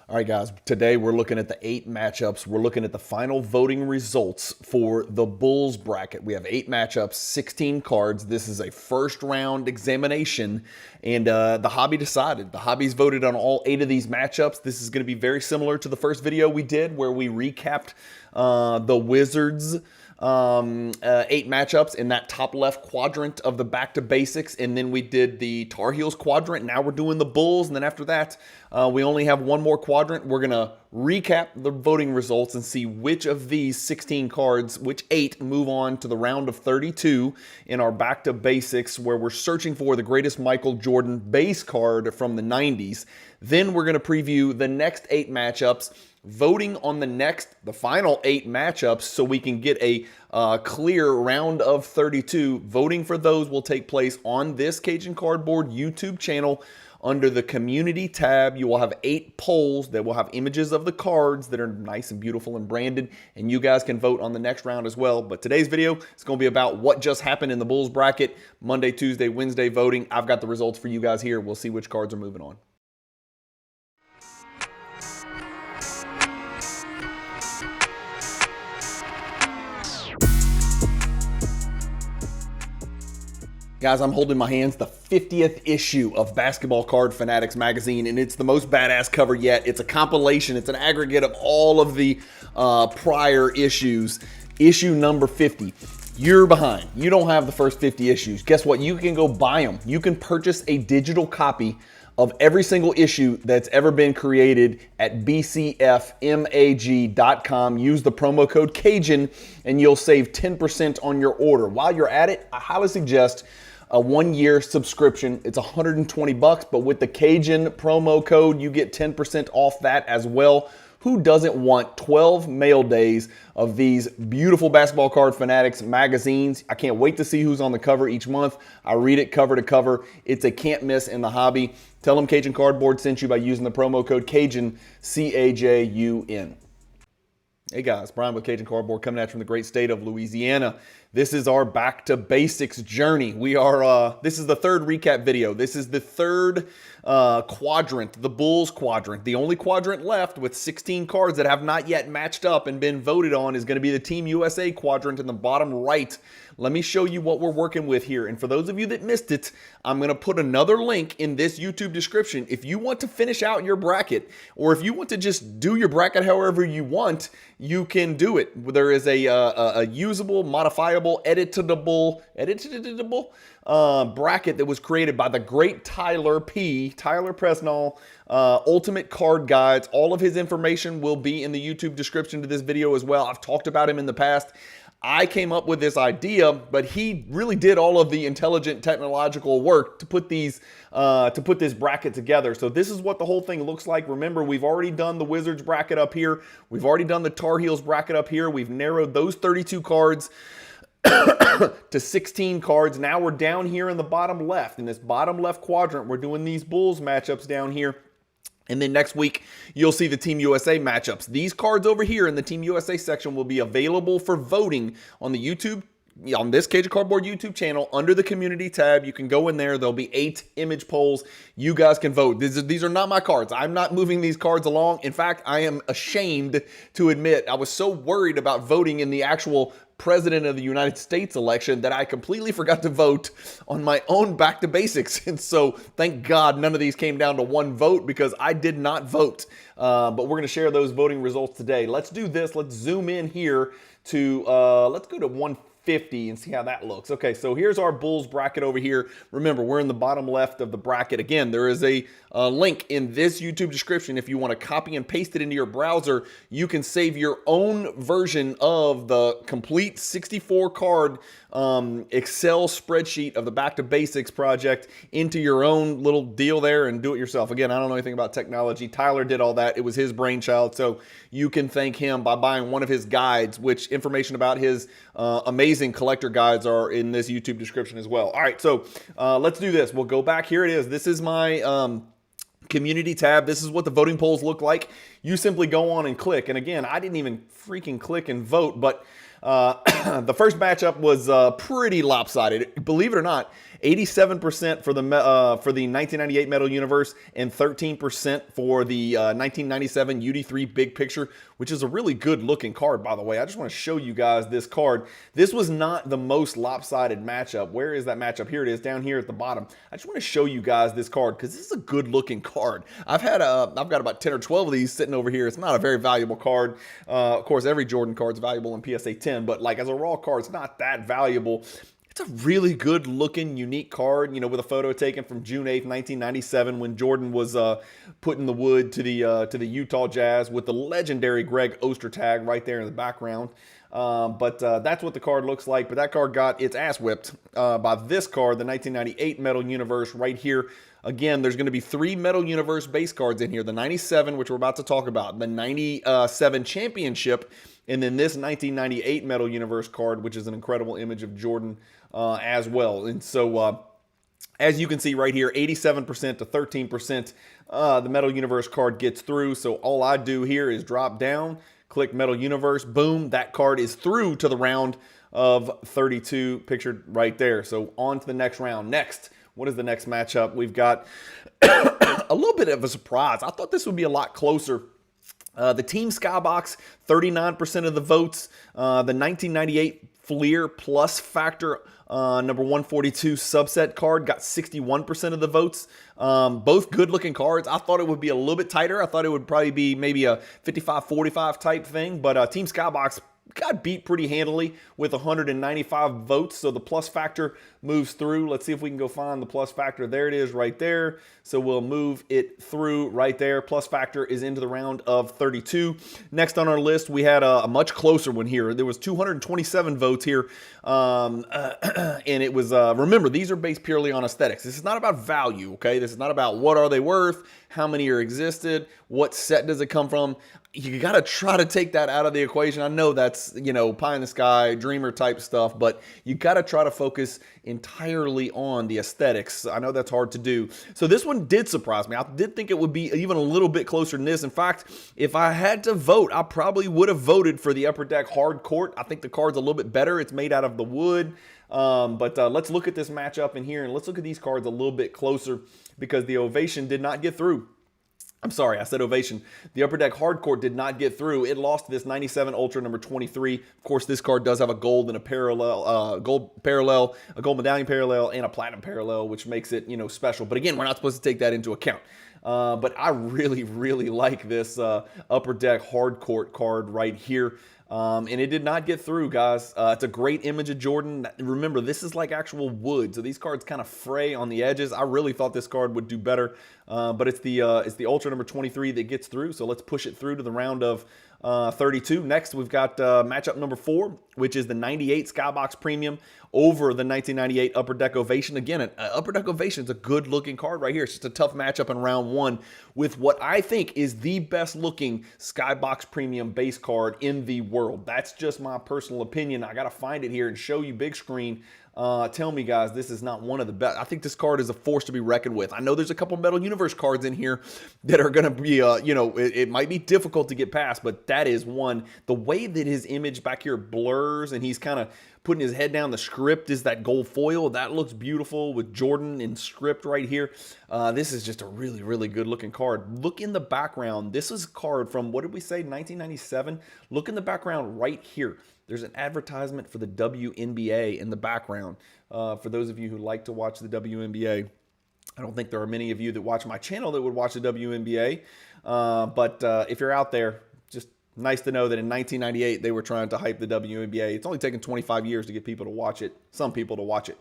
All right, guys, today we're looking at the 8 matchups. We're looking at the final voting results for the Bulls bracket. We have 8 matchups, 16 cards. This is a first round examination, and the hobby decided. The hobby's voted on all 8 of these matchups. This is going to be very similar to the first video we did where we recapped the Wizards' 8 matchups in that top left quadrant of the back to basics, and then we did the Tar Heels quadrant. Now we're doing the Bulls, and then after that we only have one more quadrant. We're gonna recap the voting results and see which of these 16 cards, which 8 move on to the round of 32 in our back to basics, where we're searching for the greatest Michael Jordan base card from the 90s. Then we're gonna preview the next 8 matchups, voting on the final 8 matchups, so we can get a clear round of 32. Voting for those will take place on this Cajun Cardboard YouTube channel. Under the community tab, you will have 8 polls that will have images of the cards that are nice and beautiful and branded, and you guys can vote on the next round as well. But today's video is going to be about what just happened in the Bulls bracket. Monday, Tuesday, Wednesday voting. I've got the results for you guys here. We'll see which cards are moving on. Guys, I'm holding in my hands the 50th issue of Basketball Card Fanatics magazine, and it's the most badass cover yet. It's a compilation. It's an aggregate of all of the prior issues. Issue number 50. You're behind. You don't have the first 50 issues. Guess what? You can go buy them. You can purchase a digital copy of every single issue that's ever been created at bcfmag.com. Use the promo code Cajun, and you'll save 10% on your order. While you're at it, I highly suggest a 1-year subscription. It's $120, but with the Cajun promo code, you get 10% off that as well. Who doesn't want 12 mail days of these beautiful Basketball Card Fanatics magazines? I can't wait to see who's on the cover each month. I read it cover to cover. It's a can't miss in the hobby. Tell them Cajun Cardboard sent you by using the promo code Cajun, C-A-J-U-N. Hey guys, Brian with Cajun Cardboard coming at you from the great state of Louisiana. This is our back to basics journey. We are, this is the third recap video. This is the third quadrant, the Bulls quadrant. The only quadrant left with 16 cards that have not yet matched up and been voted on is going to be the Team USA quadrant in the bottom right. Let me show you what we're working with here. And for those of you that missed it, I'm going to put another link in this YouTube description. If you want to finish out your bracket, or if you want to just do your bracket however you want, you can do it. There is a usable, modifiable, editable bracket that was created by the great Tyler Presnall, Ultimate Card Guides. All of his information will be in the YouTube description to this video as well. I've talked about him in the past. I came up with this idea, but he really did all of the intelligent technological work to put these to put this bracket together. So this is what the whole thing looks like. Remember, we've already done the Wizards bracket up here. We've already done the Tar Heels bracket up here. We've narrowed those 32 cards to 16 cards. Now we're down here in the bottom left. In this bottom left quadrant, we're doing these Bulls matchups down here. And then next week, you'll see the Team USA matchups. These cards over here in the Team USA section will be available for voting on the YouTube, on this Cajun Cardboard YouTube channel under the community tab. You can go in there. There'll be 8 image polls. You guys can vote. These are not my cards. I'm not moving these cards along. In fact, I am ashamed to admit I was so worried about voting in the actual President of the United States election that I completely forgot to vote on my own back to basics. And so thank God none of these came down to 1 vote, because I did not vote. But we're going to share those voting results today. Let's do this. Let's zoom in here to, let's go to 150 and see how that looks. Okay, so here's our Bulls bracket over here. Remember, we're in the bottom left of the bracket. Again, there is a link in this YouTube description. If you want to copy and paste it into your browser, you can save your own version of the complete 64 card Excel spreadsheet of the Back to Basics project into your own little deal there and do it yourself. Again, I don't know anything about technology. Tyler did all that. It was his brainchild, so you can thank him by buying one of his guides, which information about his amazing collector guides are in this YouTube description as well. All right, so let's do this. We'll go back. Here it is. This is my community tab. This is what the voting polls look like. You simply go on and click. And again, I didn't even freaking click and vote, but the first matchup was pretty lopsided. Believe it or not, 87% for the 1998 Metal Universe and 13% for the 1997 UD3 Big Picture, which is a really good looking card, by the way. I just want to show you guys this card. This was not the most lopsided matchup. Where is that matchup? Here it is, down here at the bottom. I just want to show you guys this card because this is a good looking card. I've got about 10 or 12 of these sitting over here. It's not a very valuable card. Of course, every Jordan card is valuable in PSA 10, but like as a raw card, it's not that valuable. It's a really good looking, unique card, you know, with a photo taken from June 8th, 1997, when Jordan was putting the wood to the Utah Jazz with the legendary Greg Ostertag right there in the background. But that's what the card looks like. But that card got its ass whipped by this card, the 1998 Metal Universe right here. Again, there's going to be 3 Metal Universe base cards in here. The 97, which we're about to talk about, the 97 Championship, and then this 1998 Metal Universe card, which is an incredible image of Jordan as well. And so, as you can see right here, 87% to 13%, the Metal Universe card gets through. So all I do here is drop down, click Metal Universe, boom, that card is through to the round of 32 pictured right there. So on to the next round. Next, what is the next matchup? We've got a little bit of a surprise. I thought this would be a lot closer. The Team Skybox, 39% of the votes. The 1998 Fleer Plus Factor number 142 subset card got 61% of the votes. Both good looking cards. I thought it would be a little bit tighter. I thought it would probably be maybe a 55-45 type thing, but Team Skybox got beat pretty handily with 195 votes. So the plus factor moves through. Let's see if we can go find the plus factor. There it is right there. So we'll move it through right there. Plus factor is into the round of 32. Next on our list, we had a much closer one here. There was 227 votes here. And it was, remember, these are based purely on aesthetics. This is not about value, okay? This is not about what are they worth, how many are existed, what set does it come from. You got to try to take that out of the equation. I know that's, you know, pie in the sky, dreamer type stuff, but you got to try to focus entirely on the aesthetics. I know that's hard to do. So this one did surprise me. I did think it would be even a little bit closer than this. In fact, if I had to vote, I probably would have voted for the Upper Deck Hard Court. I think the card's a little bit better. It's made out of the wood. But let's look at this matchup in here, and let's look at these cards a little bit closer because the Ovation did not get through. I'm sorry, I said Ovation. The Upper Deck Hard Court did not get through. It lost this 97 Ultra number 23. Of course, this card does have a gold and a parallel, a gold medallion parallel, and a platinum parallel, which makes it, you know, special. But again, we're not supposed to take that into account. But I really, really like this Upper Deck Hard Court card right here. And it did not get through, guys. It's a great image of Jordan. Remember, this is like actual wood, so these cards kind of fray on the edges. I really thought this card would do better, but it's the Ultra number 23 that gets through. So let's push it through to the round of 32. Next, we've got matchup number 4, which is the 98 Skybox Premium over the 1998 Upper Deck Ovation. Again, Upper Deck Ovation is a good-looking card right here. It's just a tough matchup in round 1 with what I think is the best-looking Skybox Premium base card in the world. That's just my personal opinion. I got to find it here and show you big screen. Tell me, guys, this is not one of the best. I think this card is a force to be reckoned with. I know there's a couple Metal Universe cards in here that are going to be, you know, it might be difficult to get past, but that is one. The way that his image back here blurs and he's kind of putting his head down, the script is that gold foil. That looks beautiful with Jordan in script right here. This is just a really, really good looking card. Look in the background. This is a card from, what did we say, 1997? Look in the background right here. There's an advertisement for the WNBA in the background. For those of you who like to watch the WNBA, I don't think there are many of you that watch my channel that would watch the WNBA. But if you're out there, just nice to know that in 1998, they were trying to hype the WNBA. It's only taken 25 years to get people to watch it. Some people to watch it.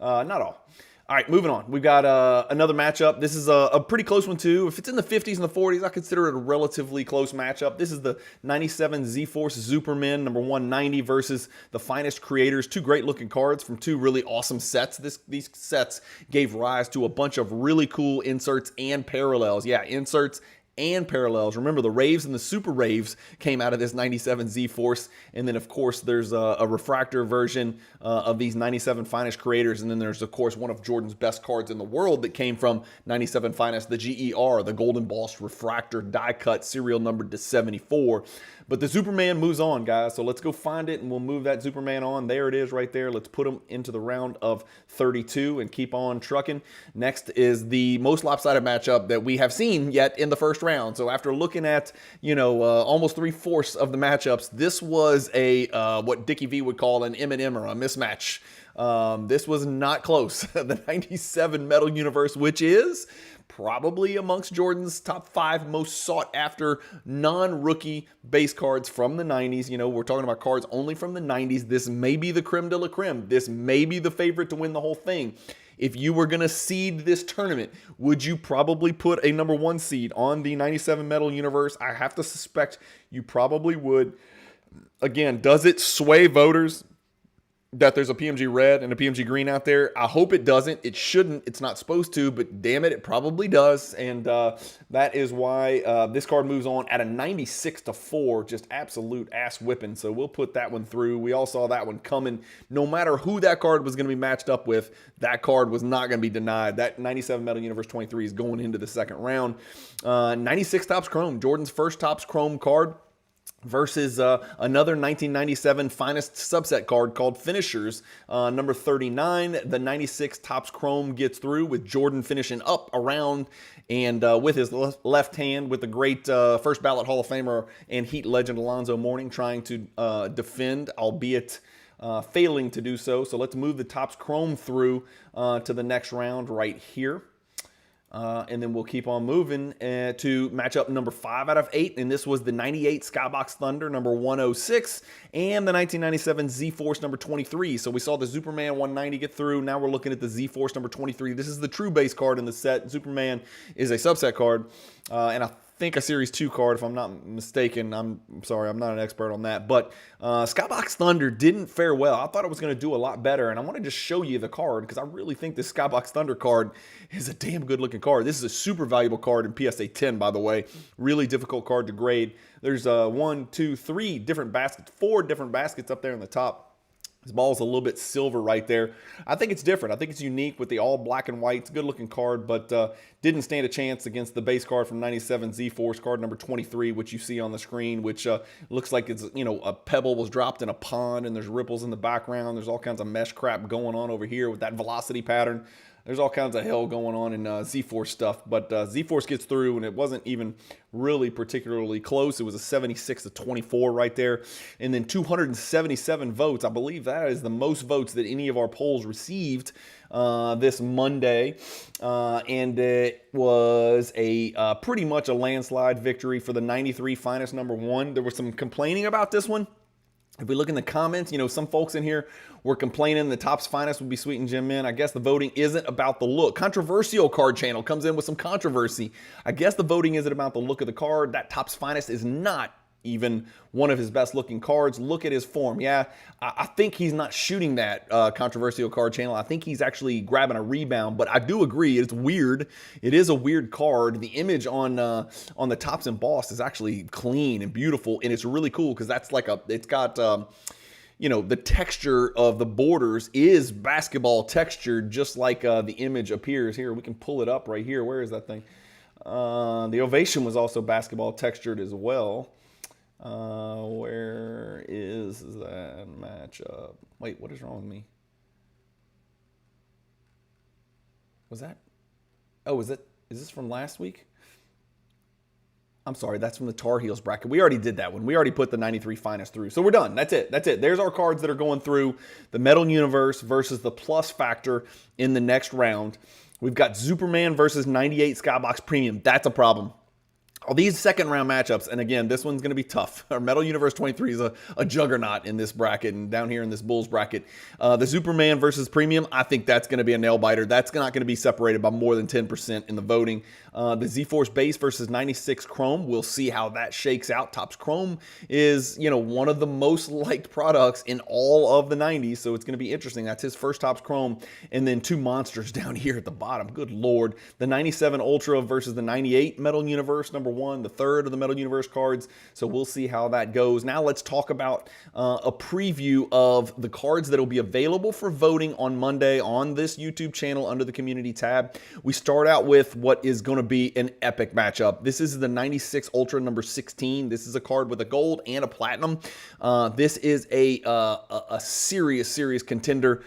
Not all. All right, moving on. We've got another matchup. This is a pretty close one, too. If it's in the 50s and the 40s, I consider it a relatively close matchup. This is the 97 Z-Force Superman number 190 versus the Finest Creators. Two great-looking cards from two really awesome sets. These sets gave rise to a bunch of really cool inserts and parallels. Yeah, inserts and parallels. Remember, the Raves and the Super Raves came out of this 97 Z-Force. And then, of course, there's a refractor version of these 97 Finest creators. And then there's, of course, one of Jordan's best cards in the world that came from 97 Finest, the GER, the Gold Embossed Refractor die cut, serial numbered to 74. But the Superman moves on, guys. So let's go find it, and we'll move that Superman on. There it is right there. Let's put him into the round of 32 and keep on trucking. Next is the most lopsided matchup that we have seen yet in the first round. So after looking at, almost 3/4 of the matchups, this was a what Dickie V would call an M&M or a mismatch. This was not close. The 97 Metal Universe, which is probably amongst Jordan's top 5 most sought after non-rookie base cards from the 90s. We're talking about cards only from the 90s. This may be the creme de la creme. This may be the favorite to win the whole thing. If you were going to seed this tournament, would you probably put a number 1 seed on the 97 Metal Universe? I have to suspect you probably would. Again, does it sway voters that there's a PMG red and a PMG green out there? I hope it doesn't. It shouldn't. It's not supposed to, but damn it, it probably does. And that is why this card moves on at a 96-4, just absolute ass whipping. So we'll put that one through. We all saw that one coming. No matter who that card was going to be matched up with, that card was not going to be denied. That 97 Metal Universe 23 is going into the second round. 96 Topps Chrome, Jordan's first Topps Chrome card, versus another 1997 Finest subset card called Finishers, number 39. The 96 Topps Chrome gets through with Jordan finishing up around and with his left hand with the great first ballot Hall of Famer and Heat legend Alonzo Mourning trying to defend, albeit failing to do so. So let's move the Topps Chrome through to the next round right here. And then we'll keep on moving to matchup number 5 out of 8. And this was the 98 Skybox Thunder, number 106, and the 1997 Z-Force, number 23. So we saw the Superman 190 get through. Now we're looking at the Z-Force, number 23. This is the true base card in the set. Superman is a subset card. And I think a Series 2 card, if I'm not mistaken. I'm sorry, I'm not an expert on that. But Skybox Thunder didn't fare well. I thought it was going to do a lot better, and I want to just show you the card because I really think this Skybox Thunder card is a damn good-looking card. This is a super valuable card in PSA 10, by the way. Really difficult card to grade. There's 1, 2, 3 different baskets, 4 different baskets up there in the top. This ball is a little bit silver right there. I think it's different. I think it's unique with the all black and white. It's a good-looking card, but didn't stand a chance against the base card from 97 Z-Force, card number 23, which you see on the screen, which looks like it's, a pebble was dropped in a pond, and there's ripples in the background. There's all kinds of mesh crap going on over here with that velocity pattern. There's all kinds of hell going on in Z-Force stuff, but Z-Force gets through, and it wasn't even really particularly close. It was a 76-24 right there, and then 277 votes. I believe that is the most votes that any of our polls received this Monday, and it was a pretty much a landslide victory for the 93 Finest number 1. There was some complaining about this one. If we look in the comments, some folks in here were complaining the Topps Finest would be sweet and Gem Men. I guess the voting isn't about the look. Controversial Card Channel comes in with some controversy. I guess the voting isn't about the look of the card. That Topps Finest is not even one of his best looking cards. Look at his form. Yeah, I think he's not shooting that Controversial Card Channel. I think he's actually grabbing a rebound, but I do agree it's weird. It is a weird card. The image on the Topps embossed is actually clean and beautiful, and it's really cool because that's like it's got the texture of the borders is basketball textured, just like the image appears here. We can pull it up right here. Where is that thing? The Ovation was also basketball textured as well. Where is that matchup? Wait, what is wrong with me? Was that? Oh, is this from last week? I'm sorry, that's from the Tar Heels bracket. We already did that one. We already put the 93 Finest through. So we're done. That's it. There's our cards that are going through the Metal Universe versus the Plus Factor in the next round. We've got Superman versus 98 Skybox Premium. That's a problem. All these second round matchups, and again, this one's going to be tough. Our Metal Universe 23 is a juggernaut in this bracket, and down here in this Bulls bracket. The Superman versus Premium, I think that's going to be a nail biter. That's not going to be separated by more than 10% in the voting. The Z-Force Base versus 96 Chrome, we'll see how that shakes out. Topps Chrome is, one of the most liked products in all of the 90s, so it's going to be interesting. That's his first Topps Chrome, and then 2 monsters down here at the bottom. Good Lord. The 97 Ultra versus the 98 Metal Universe, number number 1, the third of the Metal Universe cards. So we'll see how that goes. Now let's talk about a preview of the cards that will be available for voting on Monday on this YouTube channel under the community tab. We start out with what is going to be an epic matchup. This is the 96 Ultra number 16. This is a card with a gold and a platinum. This is a serious contender.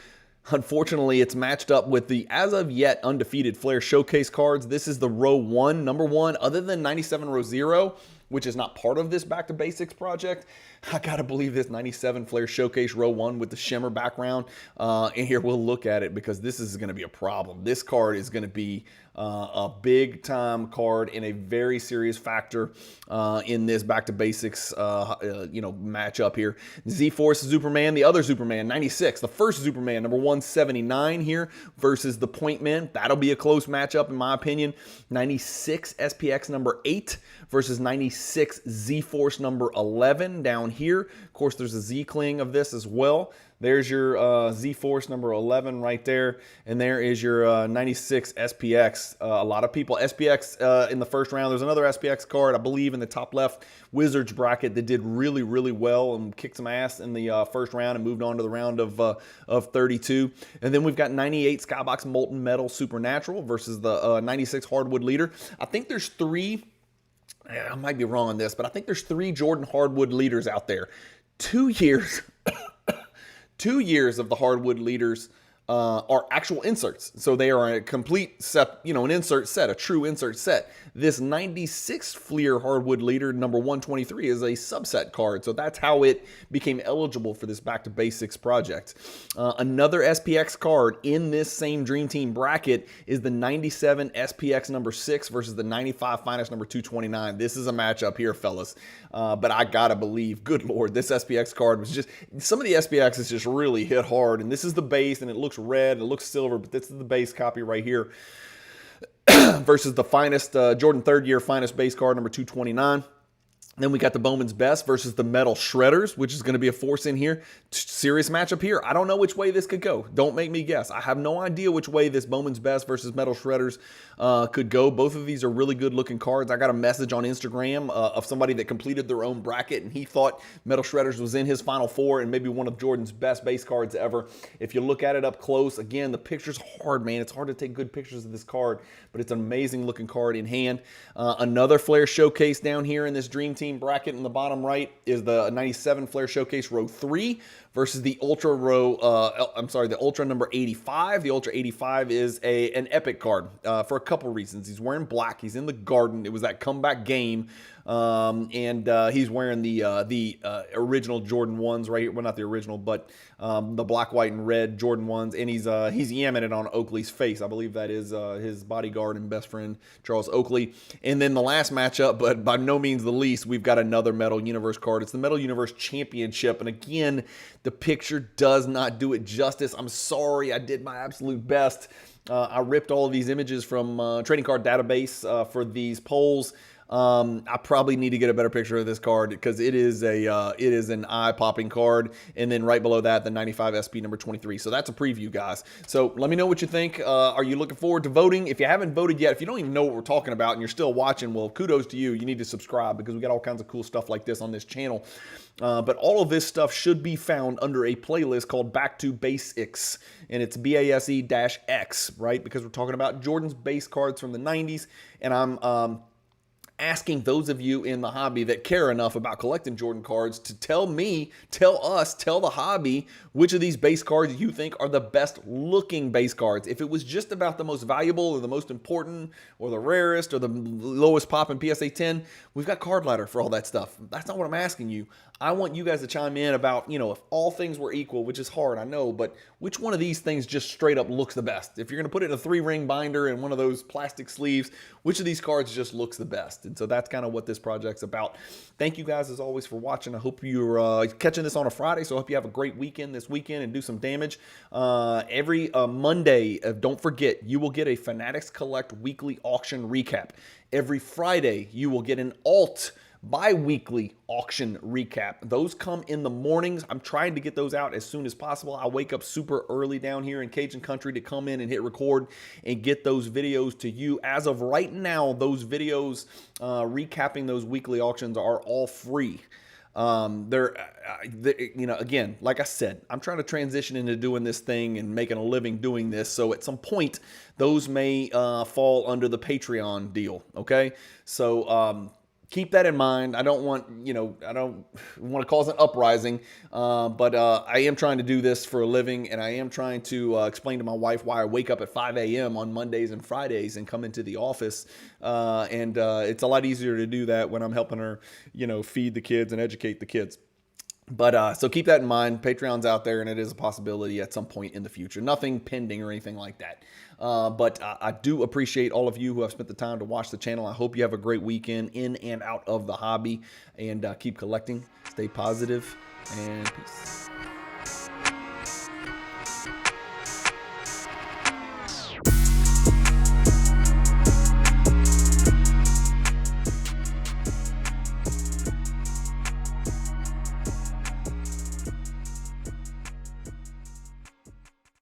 Unfortunately, it's matched up with the as of yet undefeated Flair Showcase cards. This is the row 1, number 1, other than 97 row 0, which is not part of this Back to Basics project. I gotta believe this 97 Flair Showcase row 1 with the shimmer background. And here we'll look at it because this is gonna be a problem. This card is gonna be a big time card and a very serious factor in this Back to Basics matchup here. Z-Force Superman, the other Superman, 96, the first Superman, number 179 here versus the Point Men. That'll be a close matchup in my opinion. 96 SPX number 8 versus 96 Z-Force number 11 down here. Of course, there's a Z-Cling of this as well. There's your Z-Force number 11 right there. And there is your 96 SPX. A lot of people, SPX in the first round. There's another SPX card, I believe, in the top left Wizards bracket that did really well and kicked some ass in the first round and moved on to the round of 32. And then we've got 98 Skybox Molten Metal Supernatural versus the 96 Hardwood Leader. I think there's 3... I might be wrong on this, but I think there's 3 Jordan Hardwood Leaders out there. 2 years... 2 years of the Hardwood Leaders are actual inserts. So they are a complete set, an insert set, a true insert set. This 96 Fleer Hardwood Leader number 123 is a subset card. So that's how it became eligible for this Back to Basics project. Another SPX card in this same Dream Team bracket is the 97 SPX number 6 versus the 95 Finest number 229. This is a matchup here, fellas. But I gotta believe, good Lord, this SPX card was just, some of the SPXs just really hit hard. And this is the base, and it looks red, it looks silver, but this is the base copy right here versus the Finest, Jordan 3rd Year Finest base card number 229. Then we got the Bowman's Best versus the Metal Shredders, which is going to be a force in here. Serious matchup here. I don't know which way this could go. Don't make me guess. I have no idea which way this Bowman's Best versus Metal Shredders could go. Both of these are really good looking cards. I got a message on Instagram of somebody that completed their own bracket, and he thought Metal Shredders was in his Final Four and maybe one of Jordan's best base cards ever. If you look at it up close, again, the picture's hard, man. It's hard to take good pictures of this card, but it's an amazing looking card in hand. Another Flair Showcase down here in this Dream Team bracket in the bottom right is the 97 Flair Showcase row 3 versus the Ultra the Ultra number 85. The Ultra 85 is an epic card for a couple reasons. He's wearing black. He's in the Garden. It was that comeback game. And he's wearing the original Jordan 1s right here. Well, not the original, but the black, white, and red Jordan 1s. And he's yamming it on Oakley's face. I believe that is his bodyguard and best friend, Charles Oakley. And then the last matchup, but by no means the least, we've got another Metal Universe card. It's the Metal Universe Championship. And again, the picture does not do it justice. I'm sorry. I did my absolute best. I ripped all of these images from Trading Card Database for these polls. I probably need to get a better picture of this card because it is an eye-popping card. And then right below that, the 95 SP number 23. So that's a preview, guys. So let me know what you think. Are you looking forward to voting? If you haven't voted yet, if you don't even know what we're talking about and you're still watching, well, kudos to you. You need to subscribe because we got all kinds of cool stuff like this on this channel. But all of this stuff should be found under a playlist called Back to Basics, and it's BASE-X, right? Because we're talking about Jordan's base cards from the 90s, and I'm asking those of you in the hobby that care enough about collecting Jordan cards to tell me, tell the hobby, which of these base cards you think are the best looking base cards. If it was just about the most valuable or the most important or the rarest or the lowest pop in PSA 10, we've got Card Ladder for all that stuff. That's not what I'm asking you. I want you guys to chime in about, if all things were equal, which is hard, I know, but which one of these things just straight up looks the best? If you're going to put it in a 3-ring binder and one of those plastic sleeves, which of these cards just looks the best? And so that's kind of what this project's about. Thank you guys, as always, for watching. I hope you're catching this on a Friday, so I hope you have a great weekend this weekend and do some damage. Every Monday, don't forget, you will get a Fanatics Collect weekly auction recap. Every Friday, you will get an alt bi-weekly auction recap. Those come in the mornings. I'm trying to get those out as soon as possible. I wake up super early down here in Cajun country to come in and hit record and get those videos to you. As of right now, those videos recapping those weekly auctions are all free. Again, like I said, I'm trying to transition into doing this thing and making a living doing this. So at some point, those may fall under the Patreon deal. Okay. So, keep that in mind. I don't want to cause an uprising, but I am trying to do this for a living, and I am trying to explain to my wife why I wake up at 5 a.m. on Mondays and Fridays and come into the office. And it's a lot easier to do that when I'm helping her, feed the kids and educate the kids. But so keep that in mind. Patreon's out there, and it is a possibility at some point in the future. Nothing pending or anything like that. But I do appreciate all of you who have spent the time to watch the channel. I hope you have a great weekend in and out of the hobby, and keep collecting. Stay positive, and peace.